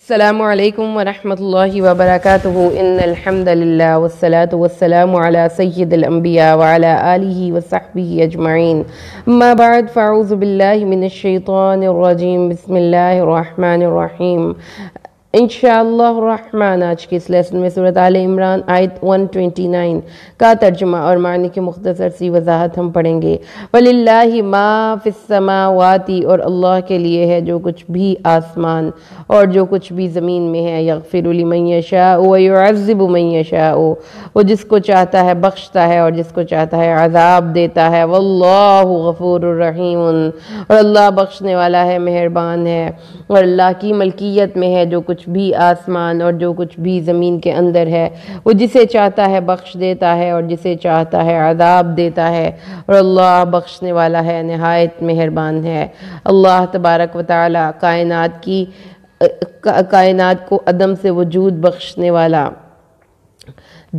السلام علیکم ورحمۃ اللہ وبرکاتہ ان الحمد للہ والصلاة والسلام علی سید الانبیاء وعلی آلہ وصحبہ اجمعین اما بعد فاعوذ باللہ من الشیطان الرجیم بسم اللہ الرحمن الرحیم انشاءاللہ الرحمن آج کے اس لیسن میں سورۃ آل عمران آیت 129 کا ترجمہ اور معنی کی مختصر سی وضاحت ہم پڑھیں گے۔ وَلِلَّهِ مَا فِي السَّمَاوَاتِ اور اللہ کے لیے ہے جو کچھ بھی آسمان اور جو کچھ بھی زمین میں ہے۔ يَغْفِرُ لِمَن يَشَاءُ وَيُعَذِّبُ مَن يَشَاءُ وہ جس کو چاہتا ہے بخشتا ہے اور جس کو چاہتا ہے عذاب دیتا ہے۔ وَاللَّهُ غَفُورٌ رَحِيمٌ اور اللہ بخشنے والا ہے مہربان ہے۔ اور اللہ کی ملکیت میں ہے جو کچھ بھی آسمان اور جو کچھ بھی زمین کے اندر ہے، وہ جسے چاہتا ہے بخش دیتا ہے اور جسے چاہتا ہے عذاب دیتا ہے، اور اللہ بخشنے والا ہے نہایت مہربان ہے۔ اللہ تبارک و تعالی کائنات کو عدم سے وجود بخشنے والا،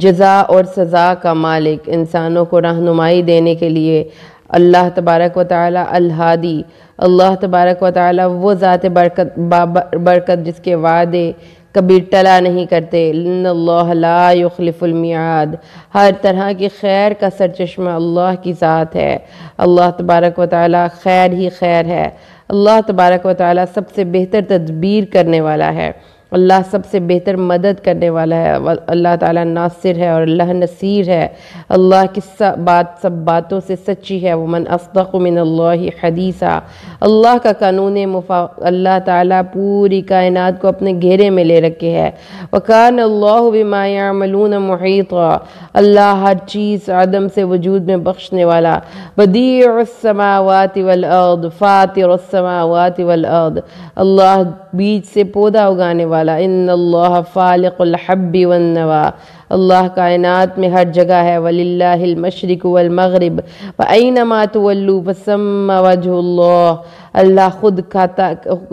جزا اور سزا کا مالک، انسانوں کو رہنمائی دینے کے لیے اللہ تبارک و تعالی الہادی، اللہ تبارک و تعالی وہ ذات برکت جس کے وعدے کبھی ٹلا نہیں کرتے۔ ان اللہ لا یخلف المیعاد ہر طرح کی خیر کا سرچشمہ اللہ کی ذات ہے۔ اللہ تبارک و تعالی خیر ہی خیر ہے۔ اللہ تبارک و تعالی سب سے بہتر تدبیر کرنے والا ہے، اللہ سب سے بہتر مدد کرنے والا ہے۔ اللہ تعالیٰ ناصر ہے اور اللہ نصیر ہے۔ اللہ کی سب باتوں سے سچی ہے۔ وَمَنْ أَصْدَقُ مِنَ اللَّهِ حَدِيثًا اللہ کا قانون اللہ تعالیٰ پوری کائنات کو اپنے گھیرے میں لے رکھے ہے۔ وَكَانَ اللَّهُ بِمَا يَعْمَلُونَ مُحِيطًا اللہ ہر چیز عدم سے وجود میں بخشنے والا۔ بَدِيعُ السَّمَاوَاتِ وَالْأَرْضِ فَاطِرُ السَّمَاوَاتِ وَالْأَرْضِ اللہ بیج سے پودا اگانے والا۔ ان اللہ فالق الحب والنوا اللہ کائنات میں ہر جگہ ہے۔ وللہ المشرق والمغرب فأینما تولوا فثم وجہ اللہ اللہ خود کھاتا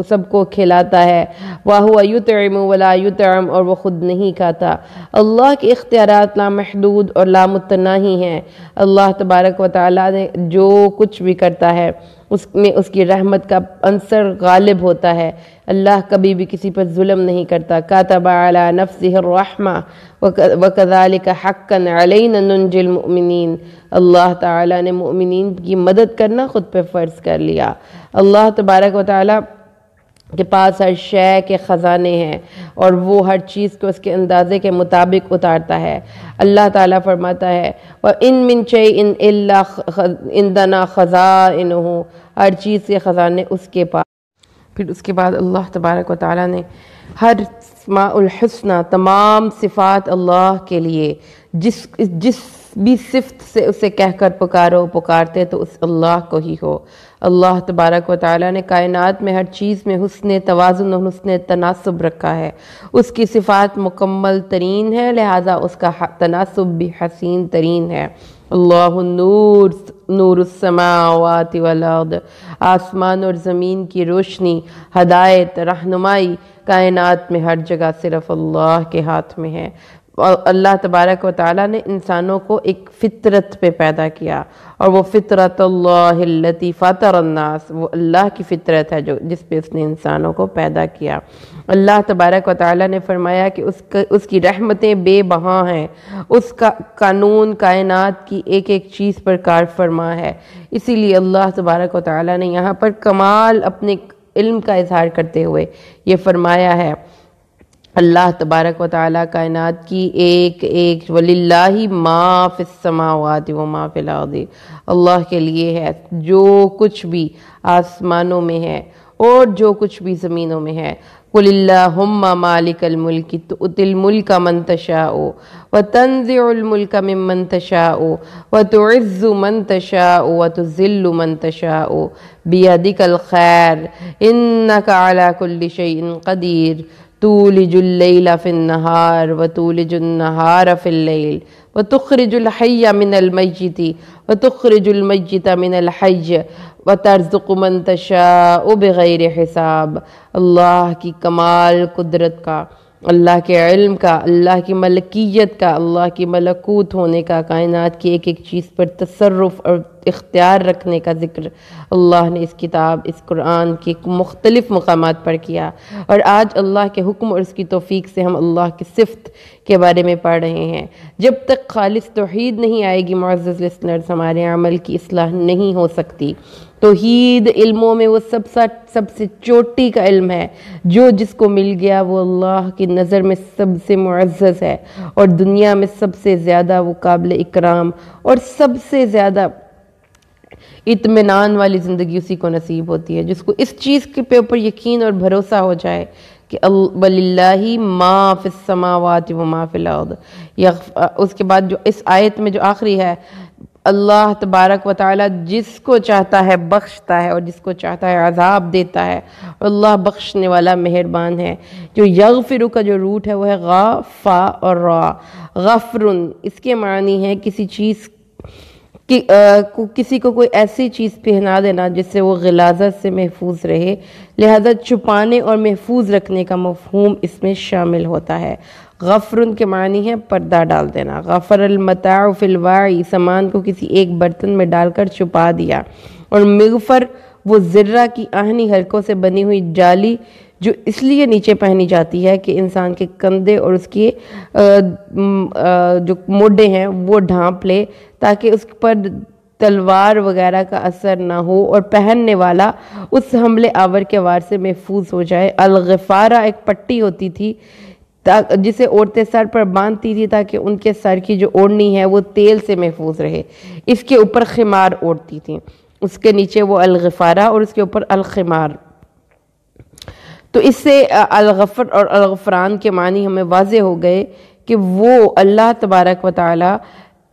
سب کو کھلاتا ہے۔ وَهُوَ يُطْعِمُ وَلَا يُطْعَمُ اور وہ خود نہیں کھاتا۔ اللہ کے اختیارات لامحدود اور لامتناہی ہیں۔ اللہ تبارک و تعالیٰ نے جو کچھ بھی کرتا ہے اس میں اس کی رحمت کا عنصر غالب ہوتا ہے۔ اللہ کبھی بھی کسی پر ظلم نہیں کرتا۔ کاتب علی نفسہ الرحمہ وکذالک حقا علینا ننجی المؤمنین اللہ تعالیٰ نے مؤمنین کی مدد کرنا خود پہ فرض کر لیا۔ اللہ تبارک و تعالیٰ کے پاس ہر شے کے خزانے ہیں اور وہ ہر چیز کو اس کے اندازے کے مطابق اتارتا ہے۔ اللہ تعالیٰ فرماتا ہے وَإِن مِّن شَيْءٍ إِلَّا عِندَنَا خَزَائِنُهُ ہر چیز کے خزانے اس کے پاس۔ پھر اس کے بعد اللہ تبارک و تعالیٰ نے ہر اسماء الحسنہ تمام صفات اللہ کے لیے جس بھی صفت سے اسے کہہ کر پکارتے تو اس اللہ کو ہی ہو۔ اللہ تبارک و تعالیٰ نے کائنات میں ہر چیز میں حسن توازن اور حسن تناسب رکھا ہے۔ اس کی صفات مکمل ترین ہے، لہٰذا اس کا تناسب بھی حسین ترین ہے۔ اللہ نور السماوات والارض آسمان اور زمین کی روشنی، ہدایت، رہنمائی کائنات میں ہر جگہ صرف اللہ کے ہاتھ میں ہے۔ اللہ تبارک و تعالیٰ نے انسانوں کو ایک فطرت پہ پیدا کیا، اور وہ فطرت اللہ التی فطر الناس وہ اللہ کی فطرت ہے جس پہ اس نے انسانوں کو پیدا کیا۔ اللہ تبارک و تعالیٰ نے فرمایا کہ اس کی رحمتیں بے بہا ہیں، اس کا قانون کائنات کی ایک ایک چیز پر کار فرما ہے۔ اسی لیے اللہ تبارک و تعالیٰ نے یہاں پر کمال اپنے علم کا اظہار کرتے ہوئے یہ فرمایا ہے۔ اللہ تبارک و تعالیٰ کائنات کی ایک وَلِلَّهِ مَا فِي السَّمَاوَاتِ وَمَا فِي الْأَرْضِ اللہ کے لیے ہے جو کچھ بھی آسمانوں میں ہے اور جو کچھ بھی زمینوں میں ہے۔ قُلِ اللَّهُمَّ مَالِكَ الْمُلْكِ تُؤْتِي الْمُلْكَ مَن تَشَاءُ وَتَنزِعُ الْمُلْكَ مِمَّن تَشَاءُ وَتُعِزُّ مَن تَشَاءُ وَتُذِلُّ مَن تَشَاءُ بِيَدِكَ الْخَيْرُ إِنَّكَ عَلَى كُلِّ شَيْءٍ قَدِيرٌ تولج اللیل فی النہار وتولج النہار فی اللیل وتخرج الحی من المیت وتخرج المیت من الحی وترزق من تشاء بغیر حساب اللہ کی کمال قدرت کا اللہ کے علم کا، اللہ کی ملکیت کا، اللہ کی ملکوت ہونے کا، کائنات کی ایک ایک چیز پر تصرف اور اختیار رکھنے کا ذکر اللہ نے اس کتاب، اس قرآن کے مختلف مقامات پر کیا۔ اور آج اللہ کے حکم اور اس کی توفیق سے ہم اللہ کی صفت کے بارے میں پڑھ رہے ہیں۔ جب تک خالص توحید نہیں آئے گی معزز لسنرز، ہمارے عمل کی اصلاح نہیں ہو سکتی۔ توحید علموں میں وہ سب سے چوٹی کا علم ہے، جو جس کو مل گیا وہ اللہ کی نظر میں سب سے معزز ہے، اور دنیا میں سب سے زیادہ وہ قابل اکرام اور سب سے زیادہ اطمینان والی زندگی اسی کو نصیب ہوتی ہے، جس کو اس چیز کے اوپر یقین اور بھروسہ ہو جائے کہ وَلِلَّهِ مَا فِي السَّمَاوَاتِ وَمَا فِي الْأَرْضِ۔ اس کے بعد جو اس آیت میں جو آخری ہے، اللہ تبارک و تعالی جس کو چاہتا ہے بخشتا ہے اور جس کو چاہتا ہے عذاب دیتا ہے، اللہ بخشنے والا مہربان ہے۔ جو یغفر کا جو روٹ ہے وہ ہے غا فا اور را۔ غفرن اس کے معنی ہے کسی چیز کسی کو کوئی ایسی چیز پہنا دینا جس سے وہ غلاظت سے محفوظ رہے، لہذا چھپانے اور محفوظ رکھنے کا مفہوم اس میں شامل ہوتا ہے۔ غفرن کے معنی ہے پردہ ڈال دینا۔ غفر المتاع فی الواعی، سامان کو کسی ایک برتن میں ڈال کر چھپا دیا۔ اور مغفر وہ ذرہ کی آہنی حلقوں سے بنی ہوئی جالی جو اس لیے نیچے پہنی جاتی ہے کہ انسان کے کندھے اور اس کے جو موڈے ہیں وہ ڈھانپ لے، تاکہ اس پر تلوار وغیرہ کا اثر نہ ہو اور پہننے والا اس حملے آور کے وار سے محفوظ ہو جائے۔ الغفارہ ایک پٹی ہوتی تھی جسے عورتیں سر پر باندھتی تھی تاکہ ان کے سر کی جو اوڑھنی ہے وہ تیل سے محفوظ رہے۔ اس کے اوپر خمار اوڑھتی تھی، اس کے نیچے وہ الغفارہ اور اس کے اوپر الخمار۔ تو اس سے الغفر اور الغفران کے معنی ہمیں واضح ہو گئے کہ وہ اللہ تبارک و تعالی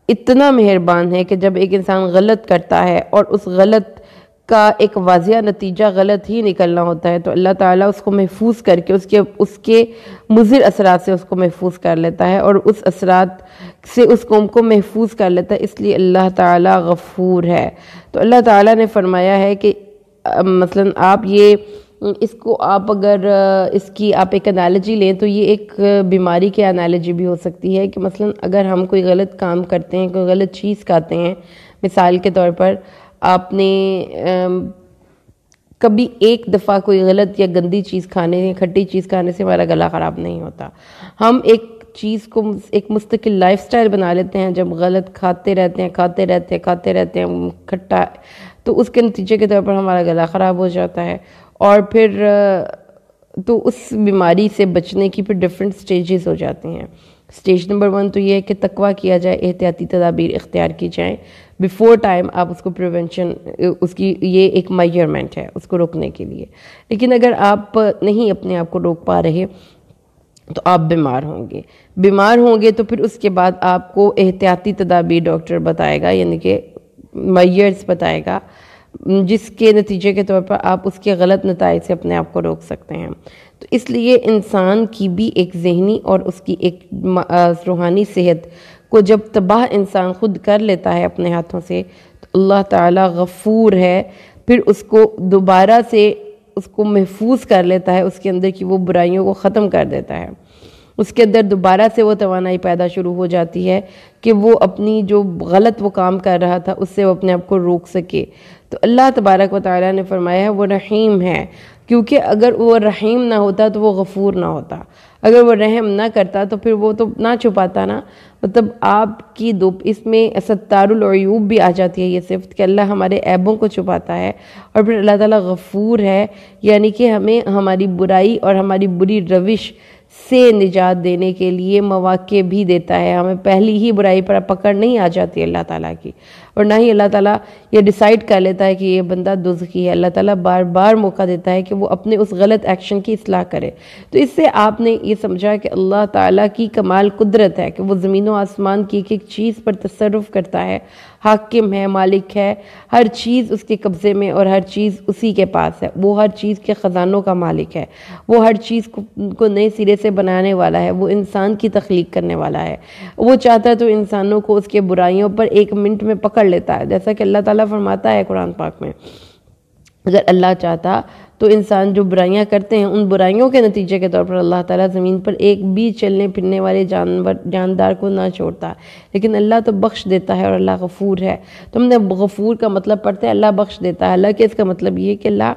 اتنا مہربان ہے کہ جب ایک انسان غلط کرتا ہے اور اس غلط کا ایک واضح نتیجہ غلط ہی نکلنا ہوتا ہے، تو اللہ تعالیٰ اس کو محفوظ کر کے اس کے مضر اثرات سے اس کو محفوظ کر لیتا ہے، اور اس اثرات سے اس قوم کو محفوظ کر لیتا ہے۔ اس لیے اللہ تعالیٰ غفور ہے۔ تو اللہ تعالیٰ نے فرمایا ہے کہ مثلا آپ اس کو آپ اگر اس کی آپ ایک انالوجی لیں تو یہ ایک بیماری کی انالوجی بھی ہو سکتی ہے کہ مثلا اگر ہم کوئی غلط کام کرتے ہیں، کوئی غلط چیز کھاتے ہیں، مثال کے طور پر آپ نے کبھی ایک دفعہ کوئی غلط یا گندی چیز کھانے، کھٹی چیز کھانے سے ہمارا گلا خراب نہیں ہوتا۔ ہم ایک چیز کو ایک مستقل لائف سٹائل بنا لیتے ہیں، جب غلط کھاتے رہتے ہیں کھٹا، تو اس کے نتیجے کے طور پر ہمارا گلا خراب ہو جاتا ہے۔ اور پھر تو اس بیماری سے بچنے کی پھر ڈیفرنٹ سٹیجز ہو جاتے ہیں۔ سٹیج نمبر 1 تو یہ ہے کہ تقویٰ کیا جائے، احتیاطی تدابیر اختیار کی جائیں بیفور ٹائم، آپ اس کو پریونشن، اس کی یہ ایک میجرمنٹ ہے اس کو روکنے کے لیے۔ لیکن اگر آپ نہیں اپنے آپ کو روک پا رہے تو آپ بیمار ہوں گے تو پھر اس کے بعد آپ کو احتیاطی تدابیر ڈاکٹر بتائے گا، یعنی کہ میجرز بتائے گا، جس کے نتیجے کے طور پر آپ اس کے غلط نتائج سے اپنے آپ کو روک سکتے ہیں۔ تو اس لیے انسان کی بھی ایک ذہنی اور اس کی ایک روحانی صحت کو جب تباہ انسان خود کر لیتا ہے اپنے ہاتھوں سے، تو اللہ تعالیٰ غفور ہے، پھر اس کو دوبارہ سے اس کو محفوظ کر لیتا ہے، اس کے اندر کی وہ برائیوں کو ختم کر دیتا ہے، اس کے اندر دوبارہ سے وہ توانائی پیدا شروع ہو جاتی ہے کہ وہ اپنی جو غلط وہ کام کر رہا تھا اس سے وہ اپنے آپ کو روک سکے۔ تو اللہ تبارک و تعالیٰ نے فرمایا ہے وہ رحیم ہے، کیونکہ اگر وہ رحیم نہ ہوتا تو وہ غفور نہ ہوتا، اگر وہ رحم نہ کرتا تو پھر وہ تو نہ چھپاتا نا۔ مطلب آپ کی اس میں ستار العیوب بھی آ جاتی ہے یہ صفت کہ اللہ ہمارے عیبوں کو چھپاتا ہے، اور پھر اللہ تعالیٰ غفور ہے، یعنی کہ ہمیں ہماری برائی اور ہماری بری روش سے نجات دینے کے لیے مواقع بھی دیتا ہے۔ ہمیں پہلی ہی برائی پر پکڑ نہیں آ جاتی اللہ تعالیٰ کی، اور نہ ہی اللہ تعالیٰ یہ ڈیسائیڈ کر لیتا ہے کہ یہ بندہ دوزخی ہے۔ اللہ تعالیٰ بار بار موقع دیتا ہے کہ وہ اپنے اس غلط ایکشن کی اصلاح کرے۔ تو اس سے آپ نے یہ سمجھا کہ اللہ تعالیٰ کی کمال قدرت ہے کہ وہ زمین و آسمان کی ایک ایک چیز پر تصرف کرتا ہے، حاکم ہے، مالک ہے، ہر چیز اس کے قبضے میں اور ہر چیز اسی کے پاس ہے، وہ ہر چیز کے خزانوں کا مالک ہے، وہ ہر چیز کو نئے سرے سے بنانے والا ہے، وہ انسان کی تخلیق کرنے والا ہے۔ وہ چاہتا ہے تو انسانوں کو اس کے برائیوں پر 1 منٹ میں پکڑ لیتا ہے، جیسا کہ اللہ تعالیٰ فرماتا ہے قرآن پاک میں، اگر اللہ چاہتا تو انسان جو برائیاں کرتے ہیں ان برائیوں کے نتیجے کے طور پر اللہ تعالیٰ زمین پر ایک بھی چلنے پھرنے والے جاندار کو نہ چھوڑتا، لیکن اللہ تو بخش دیتا ہے اور اللہ غفور ہے۔ تو ہم نے غفور کا مطلب پڑھتے ہیں اللہ بخش دیتا ہے، حالانکہ اس کا مطلب یہ کہ اللہ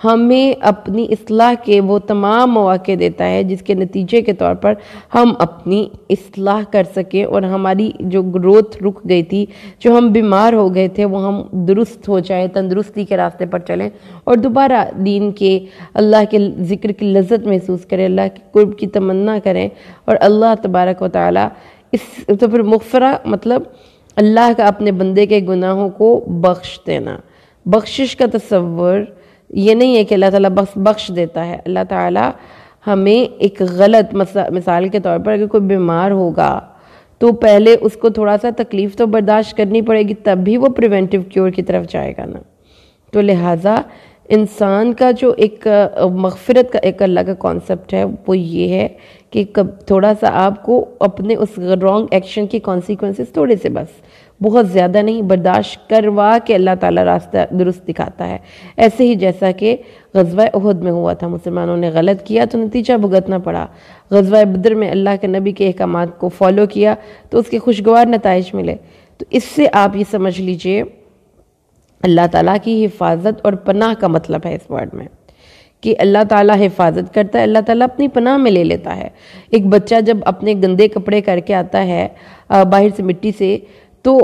ہمیں اپنی اصلاح کے وہ تمام مواقع دیتا ہے جس کے نتیجے کے طور پر ہم اپنی اصلاح کر سکیں اور ہماری جو گروتھ رک گئی تھی، جو ہم بیمار ہو گئے تھے، وہ ہم درست ہو جائیں، تندرستی کے راستے پر چلیں اور دوبارہ دین کے اللہ کے ذکر کی لذت محسوس کریں، اللہ کے قرب کی تمنا کریں، اور اللہ تبارک و تعالیٰ تو پھر مغفرہ مطلب اللہ کا اپنے بندے کے گناہوں کو بخش دینا۔ بخشش کا تصور یہ نہیں ہے کہ اللہ تعالیٰ بخش دیتا ہے، اللہ تعالیٰ ہمیں ایک غلط مثال کے طور پر اگر کوئی بیمار ہوگا تو پہلے اس کو تھوڑا سا تکلیف تو برداشت کرنی پڑے گی، تب بھی وہ پریونٹیو کیور کی طرف جائے گا نا۔ تو لہٰذا انسان کا جو ایک مغفرت کا ایک اللہ کا کانسیپٹ ہے وہ یہ ہے کہ تھوڑا سا آپ کو اپنے اس رانگ ایکشن کی کانسیکوینسز تھوڑے سے بس بہت زیادہ نہیں برداشت کروا کے اللہ تعالیٰ راستہ درست دکھاتا ہے۔ ایسے ہی جیسا کہ غزوہ احد میں ہوا تھا، مسلمانوں نے غلط کیا تو نتیجہ بھگتنا پڑا۔ غزوہ بدر میں اللہ کے نبی کے احکامات کو فالو کیا تو اس کے خوشگوار نتائج ملے۔ تو اس سے آپ یہ سمجھ لیجئے اللہ تعالیٰ کی حفاظت اور پناہ کا مطلب ہے اس ورڈ میں کہ اللہ تعالیٰ حفاظت کرتا ہے، اللہ تعالیٰ اپنی پناہ میں لے لیتا ہے۔ ایک بچہ جب اپنے گندے کپڑے کر کے آتا ہے باہر سے مٹی سے، تو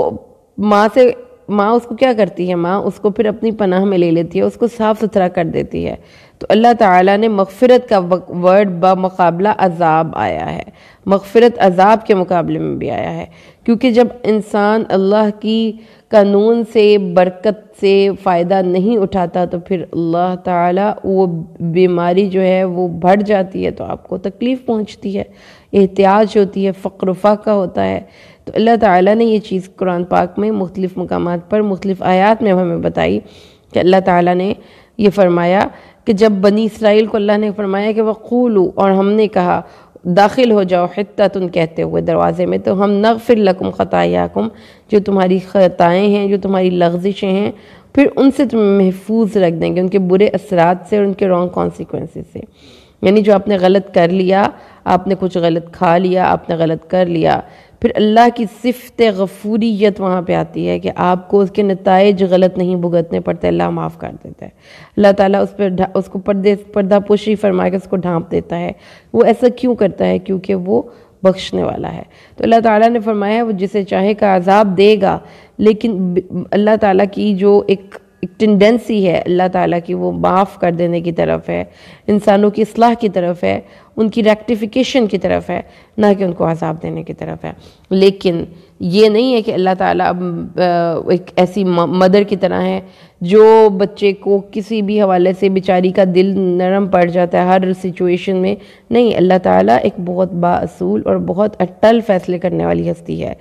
ماں اس کو کیا کرتی ہے؟ ماں اس کو پھر اپنی پناہ میں لے لیتی ہے، اس کو صاف ستھرا کر دیتی ہے۔ تو اللہ تعالیٰ نے مغفرت کا ورڈ بمقابلہ عذاب آیا ہے، مغفرت عذاب کے مقابلے میں بھی آیا ہے، کیونکہ جب انسان اللہ کی قانون سے برکت سے فائدہ نہیں اٹھاتا تو پھر اللہ تعالیٰ وہ بیماری جو ہے وہ بڑھ جاتی ہے تو آپ کو تکلیف پہنچتی ہے، احتیاج ہوتی ہے، فقر و فاقہ ہوتا ہے۔ تو اللہ تعالیٰ نے یہ چیز قرآن پاک میں مختلف مقامات پر مختلف آیات میں ہمیں بتائی کہ اللہ تعالیٰ نے یہ فرمایا کہ جب بنی اسرائیل کو اللہ نے فرمایا کہ وَقُولُوا، اور ہم نے کہا داخل ہو جاؤ حِطَّةٌ کہتے ہوئے دروازے میں، تو ہم نغفر لکم خطایاکم، جو تمہاری خطائیں ہیں، جو تمہاری لغزشیں ہیں، پھر ان سے تمہیں محفوظ رکھ دیں گے، ان کے برے اثرات سے اور ان کے رانگ کانسیکوینسز سے۔ یعنی جو آپ نے غلط کر لیا، آپ نے کچھ غلط کھا لیا، آپ نے غلط کر لیا، پھر اللہ کی صفت غفوریت وہاں پہ آتی ہے کہ آپ کو اس کے نتائج غلط نہیں بھگتنے پڑتے، اللہ معاف کر دیتا ہے۔ اللہ تعالیٰ اس کو پردہ پوشی فرما کے اس کو ڈھانپ دیتا ہے۔ وہ ایسا کیوں کرتا ہے؟ کیونکہ وہ بخشنے والا ہے۔ تو اللہ تعالیٰ نے فرمایا وہ جسے چاہے کا عذاب دے گا، لیکن اللہ تعالیٰ کی جو ایک ٹینڈنسی ہے اللہ تعالیٰ کی، وہ معاف کر دینے کی طرف ہے، انسانوں کی اصلاح کی طرف ہے، ان کی ریکٹیفیکیشن کی طرف ہے، نہ کہ ان کو عذاب دینے کی طرف ہے۔ لیکن یہ نہیں ہے کہ اللہ تعالیٰ ایک ایسی مدر کی طرح ہے جو بچے کو کسی بھی حوالے سے بیچاری کا دل نرم پڑ جاتا ہے ہر سچویشن میں۔ نہیں، اللہ تعالیٰ ایک بہت بااصول اور بہت اٹل فیصلے کرنے والی ہستی ہے۔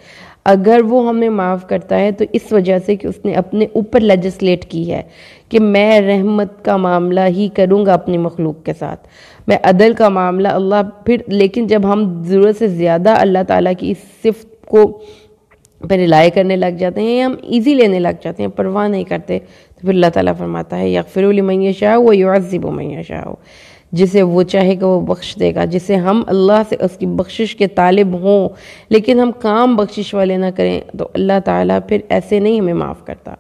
اگر وہ ہمیں معاف کرتا ہے تو اس وجہ سے کہ اس نے اپنے اوپر لیجسلیٹ کی ہے کہ میں رحمت کا معاملہ ہی کروں گا اپنی مخلوق کے ساتھ، میں عدل کا معاملہ اللہ پھر۔ لیکن جب ہم ضرورت سے زیادہ اللہ تعالیٰ کی اس صفت کو پہ رلائے کرنے لگ جاتے ہیں یا ہم ایزی لینے لگ جاتے ہیں، پرواہ نہیں کرتے، تو پھر اللہ تعالیٰ فرماتا ہے یغفر لمن یشاء ویعذب من یشاء، جسے وہ چاہے گا وہ بخش دے گا، جسے ہم اللہ سے اس کی بخشش کے طالب ہوں لیکن ہم کام بخشش والے نہ کریں تو اللہ تعالیٰ پھر ایسے نہیں ہمیں معاف کرتا۔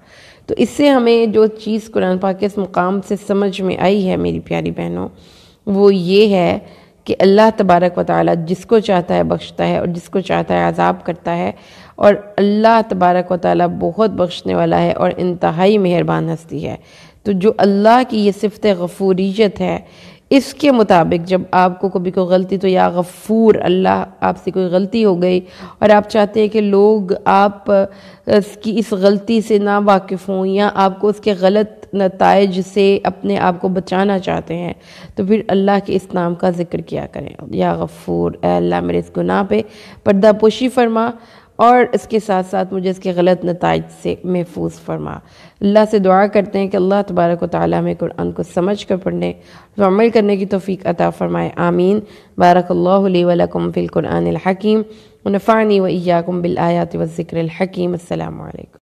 تو اس سے ہمیں جو چیز قرآن پاک کے اس مقام سے سمجھ میں آئی ہے میری پیاری بہنوں، وہ یہ ہے کہ اللہ تبارک و تعالیٰ جس کو چاہتا ہے بخشتا ہے اور جس کو چاہتا ہے عذاب کرتا ہے، اور اللہ تبارک و تعالیٰ بہت بخشنے والا ہے اور انتہائی مہربان ہستی ہے۔ تو جو اللہ کی یہ صفت غفوریت ہے، اس کے مطابق جب آپ کو کبھی کوئی غلطی، تو یا غفور، اللہ آپ سے کوئی غلطی ہو گئی اور آپ چاہتے ہیں کہ لوگ آپ کی اس غلطی سے نا واقف ہوں یا آپ کو اس کے غلط نتائج سے اپنے آپ کو بچانا چاہتے ہیں، تو پھر اللہ کے اس نام کا ذکر کیا کریں، یا غفور، اے اللہ میرے اس گناہ پہ پردہ پوشی فرما اور اس کے ساتھ ساتھ مجھے اس کے غلط نتائج سے محفوظ فرما۔ اللہ سے دعا کرتے ہیں کہ اللہ تبارک و تعالیٰ ہمیں قرآن کو سمجھ کر پڑھنے اور عمل کرنے کی توفیق عطا فرمائے، آمین۔ بارک اللہ لی ولکم فی القرآن الحکیم ونفعنی وإیاکم بالآیات والذکر الحکیم۔ السلام علیکم۔